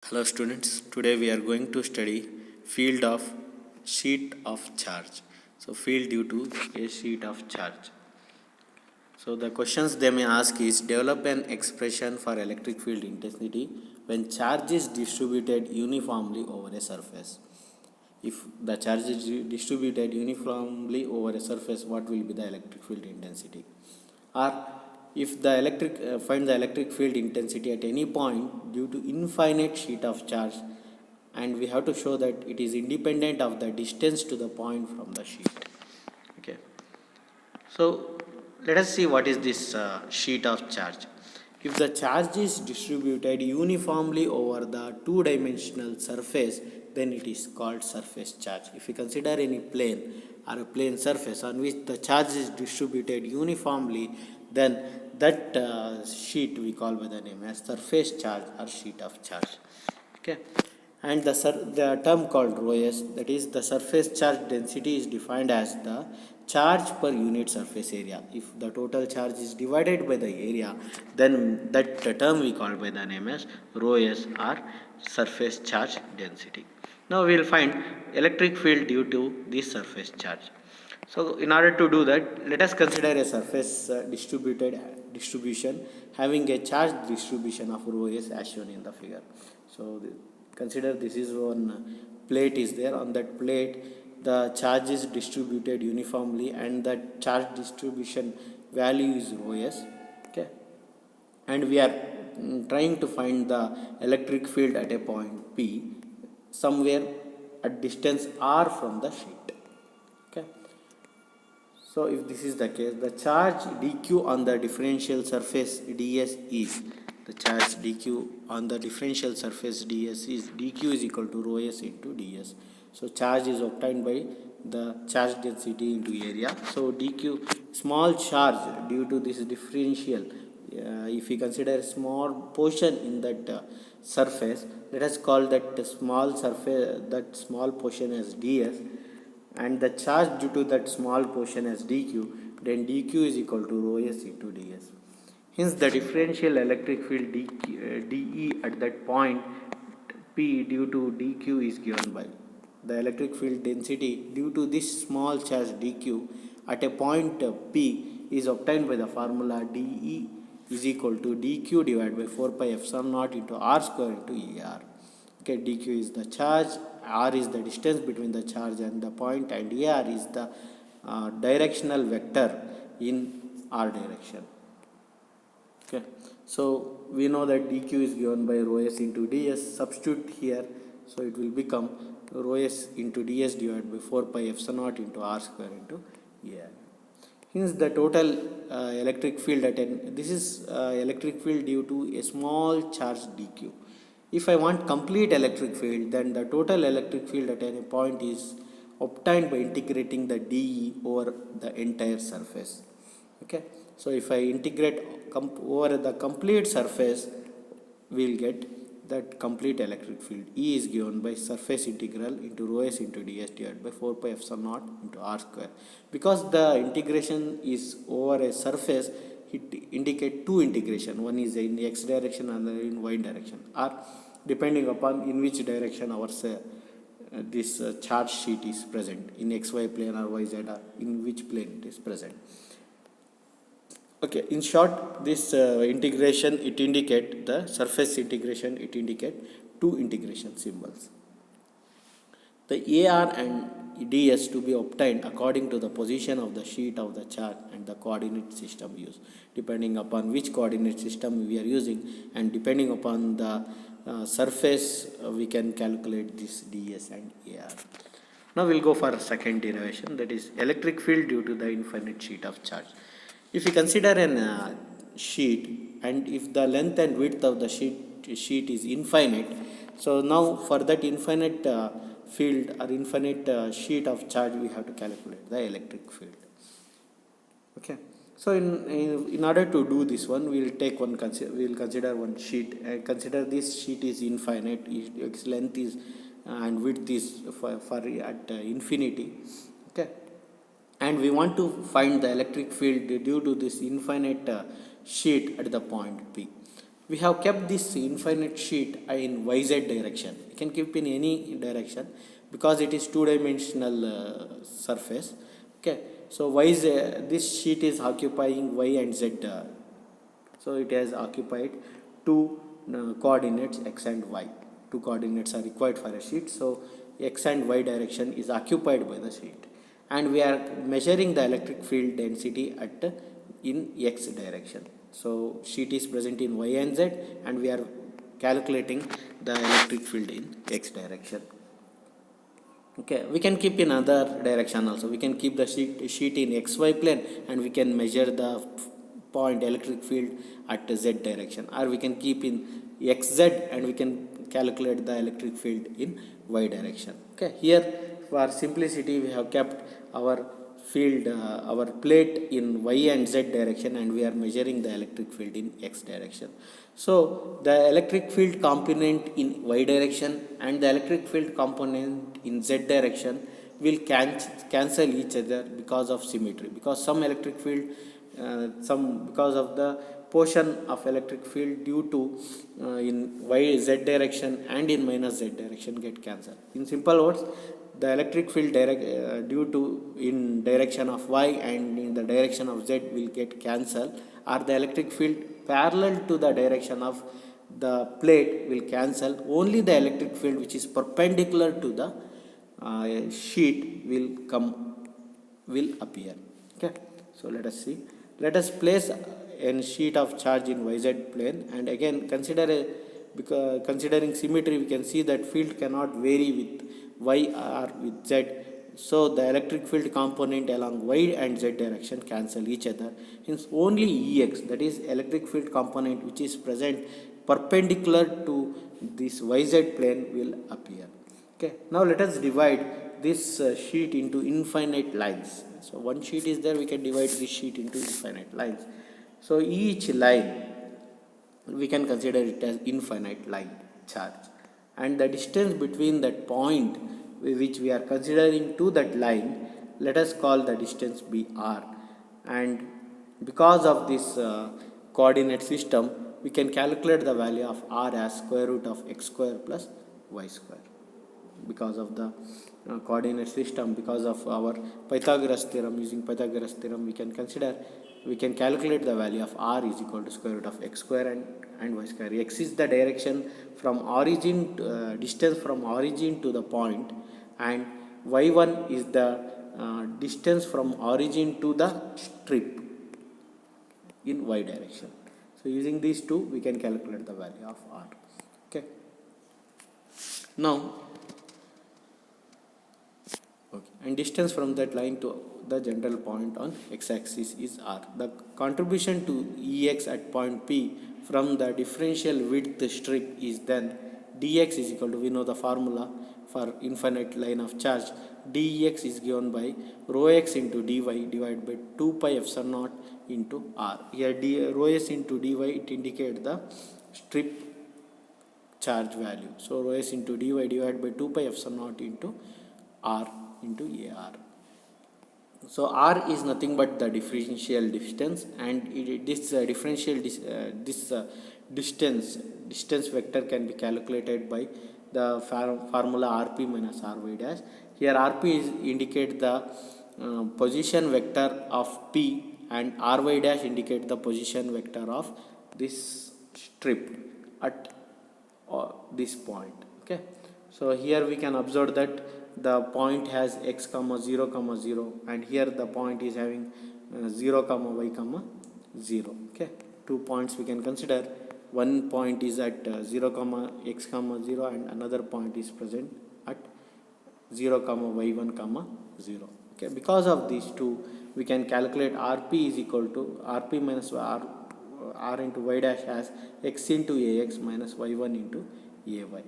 Hello students, today we are going to study field of sheet of charge. So field due to a sheet of charge. So the questions they may ask is develop an expression for electric field intensity when charge is distributed uniformly over a surface. If the charge is distributed uniformly over a surface, what will be the electric field intensity? Or if the find the electric field intensity at any point due to infinite sheet of charge, and we have to show that it is independent of the distance to the point from the sheet. Okay. So let us see what is this sheet of charge. If the charge is distributed uniformly over the two-dimensional surface, then it is called surface charge. If you consider any plane or a plane surface on which the charge is distributed uniformly, then that sheet we call by the name as surface charge or sheet of charge. Okay. And the term called ρs, that is the surface charge density, is defined as the charge per unit surface area. If the total charge is divided by the area, then that term we call by the name as ρs or surface charge density. Now we will find electric field due to this surface charge. So in order to do that, let us consider a surface distribution having a charge distribution of ρs as shown in the figure. So consider this is one plate is there. On that plate, the charge is distributed uniformly, and that charge distribution value is ρs. Okay, and we are trying to find the electric field at a point P somewhere at distance r from the sheet. Okay. So if this is the case, the charge dq on the differential surface ds is the charge dq on the differential surface ds is dq is equal to ρs into ds. So charge is obtained by the charge density into area. So dq, small charge due to this differential, if we consider a small portion in that surface, let us call that small surface, that small portion as ds, and the charge due to that small portion as dq, then dq is equal to ρs into ds. Hence the differential electric field dE at that point P due to dq is given by the electric field density due to this small charge dq at a point P is obtained by the formula dE is equal to dq divided by 4 pi epsilon naught into r square into ER. Okay, dq is the charge, r is the distance between the charge and the point, and ER is the directional vector in r direction. Okay, so we know that dq is given by ρs into ds. Substitute here, so it will become ρs into ds divided by 4 pi epsilon naught into r square into ER. Hence the total electric field at this is electric field due to a small charge dq. If I want complete electric field, then the total electric field at any point is obtained by integrating the dE over the entire surface. Okay, so if I integrate over the complete surface, we will get that complete electric field. E is given by surface integral into ρs into ds divided by 4 pi epsilon naught into r square. Because the integration is over a surface, it indicate two integration. One is in x direction and another in y direction, or depending upon in which direction our this charge sheet is present, in xy plane or yz, or in which plane it is present. Okay, in short, this integration, it indicate the surface integration, it indicate two integration symbols. The AR and DS to be obtained according to the position of the sheet of the charge and the coordinate system used. Depending upon which coordinate system we are using, and depending upon the surface, we can calculate this DS and AR. Now we'll go for a second derivation, that is electric field due to the infinite sheet of charge. If we consider an sheet, and if the length and width of the sheet is infinite, so now for that infinite field or infinite sheet of charge, we have to calculate the electric field. Okay, so in order to do this one, we will take one we will consider one sheet. Consider this sheet is infinite, its length is and width is for at infinity. Okay, and we want to find the electric field due to this infinite sheet at the point P. we have kept this infinite sheet in YZ direction. We can keep in any direction because it is two-dimensional surface. Okay, so this sheet is occupying Y and Z. So it has occupied two coordinates x and y. Two coordinates are required for a sheet. So x and y direction is occupied by the sheet, and we are measuring the electric field density at in x direction. So sheet is present in y and z, and we are calculating the electric field in x direction. Okay, we can keep in other direction also. We can keep the sheet in xy plane, and we can measure the point electric field at z direction, or we can keep in xz and we can calculate the electric field in y direction. Okay, here for simplicity we have kept our field our plate in y and z direction, and we are measuring the electric field in x direction. So the electric field component in y direction and the electric field component in z direction will cancel each other because of symmetry, because some electric field because of the portion of electric field due to in y z direction and in minus z direction get cancelled. In simple words, the electric field due to in direction of y and in the direction of z will get cancelled, or the electric field parallel to the direction of the plate will cancel. Only the electric field which is perpendicular to the sheet will appear. Okay, so let us see. Let us place a sheet of charge in YZ plane, and again because considering symmetry, we can see that field cannot vary with Y or with Z. So the electric field component along Y and Z direction cancel each other. Hence only Ex, that is electric field component which is present perpendicular to this YZ plane, will appear. Okay, now let us divide this sheet into infinite lines. So one sheet is there, we can divide this sheet into infinite lines. So each line we can consider it as infinite line charge, and the distance between that point which we are considering to that line, let us call the distance be r. And because of this coordinate system, we can calculate the value of r as square root of x square plus y square. Because of the coordinate system, because of our Pythagoras theorem, using Pythagoras theorem we can calculate the value of r is equal to square root of x square and y square. X is the direction from origin distance from origin to the point, and y1 is the distance from origin to the strip in y direction. So using these two we can calculate the value of r. Okay, now and distance from that line to the general point on x-axis is r. The contribution to Ex at point P from the differential width strip is then dx is equal to, we know the formula for infinite line of charge, dx is given by rho x into dy divided by 2 pi epsilon naught into r. Here rho s into dy, it indicates the strip charge value. So rho s into dy divided by 2 pi epsilon naught into r into AR. So R is nothing but the differential distance, and this distance vector can be calculated by the formula Rp minus Ry dash. Here Rp is indicate the position vector of P, and Ry dash indicate the position vector of this strip at this point. Okay, so here we can observe that the point has x comma 0 comma 0, and here the point is having 0 comma y comma 0. Okay, 2 points we can consider. One point is at 0 comma x comma 0, and another point is present at 0 comma y1 comma 0. Okay, because of these two we can calculate Rp is equal to Rp minus R into y dash as x into Ax minus y1 into Ay.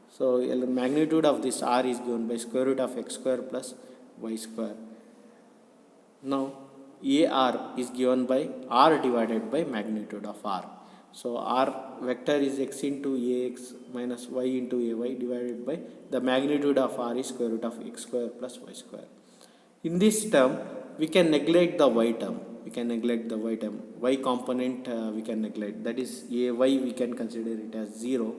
So the magnitude of this r is given by square root of x square plus y square. Now AR is given by r divided by magnitude of r. So r vector is x into Ax minus y into Ay divided by the magnitude of r is square root of x square plus y square. In this term, we can neglect the y term. We can neglect the y term. Y component we can neglect. That is a y we can consider it as 0.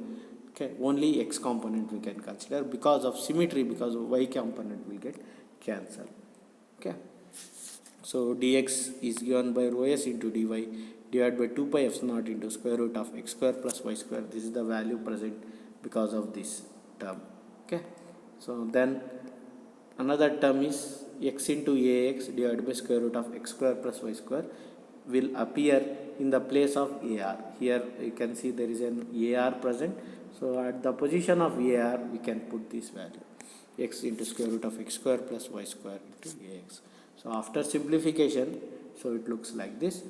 Okay, only x component we can consider because of symmetry, because of y component will get cancelled. Okay, so dx is given by rho s into dy divided by 2 pi f naught into square root of x square plus y square. This is the value present because of this term. Okay, so then another term is x into ax divided by square root of x square plus y square will appear in the place of ar. Here you can see there is an ar present. So at the position of ar we can put this value x into square root of x square plus y square into ax. So after simplification, so it looks like this.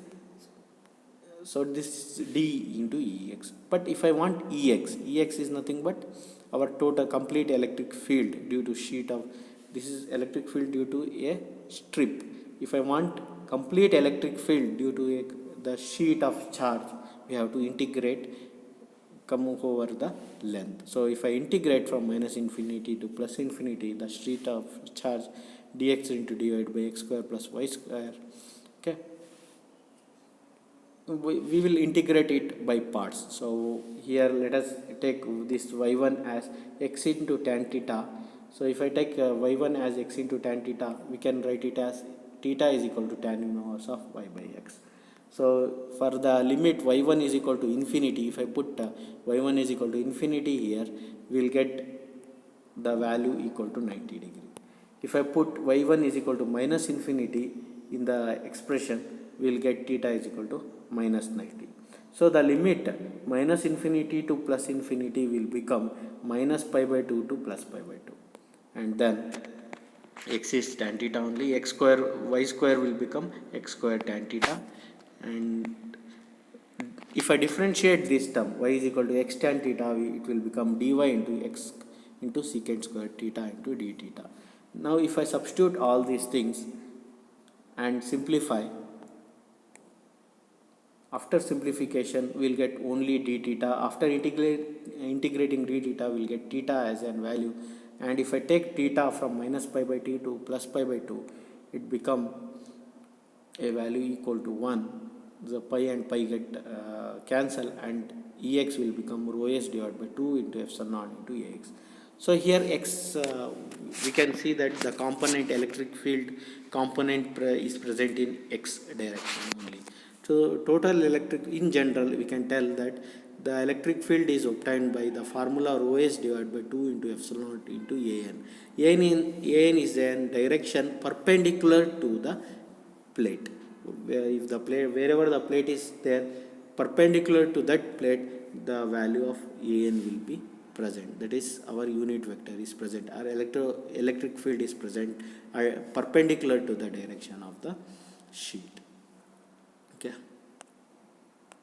So this is d into ex. But if I want ex is nothing but our total complete electric field due to sheet of, this is electric field due to a strip. If I want complete electric field due to the sheet of charge, we have to integrate, come over the length. So if I integrate from minus infinity to plus infinity, the sheet of charge dx into divided by x square plus y square. Okay, we will integrate it by parts. So here let us take this y1 as x into tan theta. So if I take y1 as x into tan theta, we can write it as theta is equal to tan inverse of y by x. So for the limit y1 is equal to infinity, if I put y1 is equal to infinity here, we will get the value equal to 90 degree. If I put y1 is equal to minus infinity in the expression, we will get theta is equal to minus 90. So the limit minus infinity to plus infinity will become minus pi by 2 to plus pi by 2. And then x is tan theta only, x square y square will become x square tan theta. And if I differentiate this term y is equal to x tan theta, it will become dy into x into secant square theta into d theta. Now if I substitute all these things and simplify, after simplification we will get only d theta. After integrating d theta, we will get theta as an value. And if I take theta from minus pi by 2 to plus pi by 2, it become a value equal to 1. The pi and pi get cancel, and ex will become rho s divided by 2 into epsilon naught into ax. So here x, we can see that the component electric field component is present in x direction only. So total electric, in general we can tell that the electric field is obtained by the formula rho s divided by 2 into epsilon naught into an. An is an direction perpendicular to the plate. If the plate, wherever the plate is there, perpendicular to that plate, the value of an will be present. That is, our unit vector is present. Our electric field is present perpendicular to the direction of the sheet. Okay.